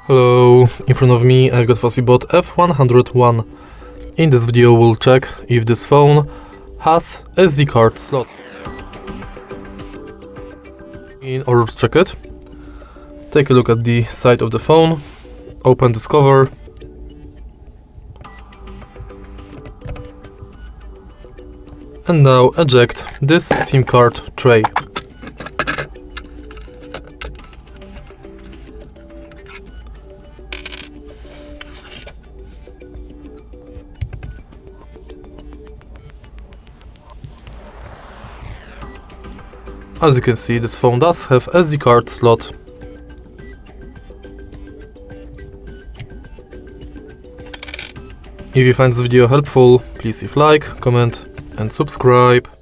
Hello, in front of me I've got FOSSiBOT F101. In this video we'll check if this phone has SD card slot. In order to check it, take a look at the side of the phone, open this cover, and now eject this SIM card tray. As you can see, this phone does have SD card slot. If you find this video helpful, please leave like, comment and subscribe.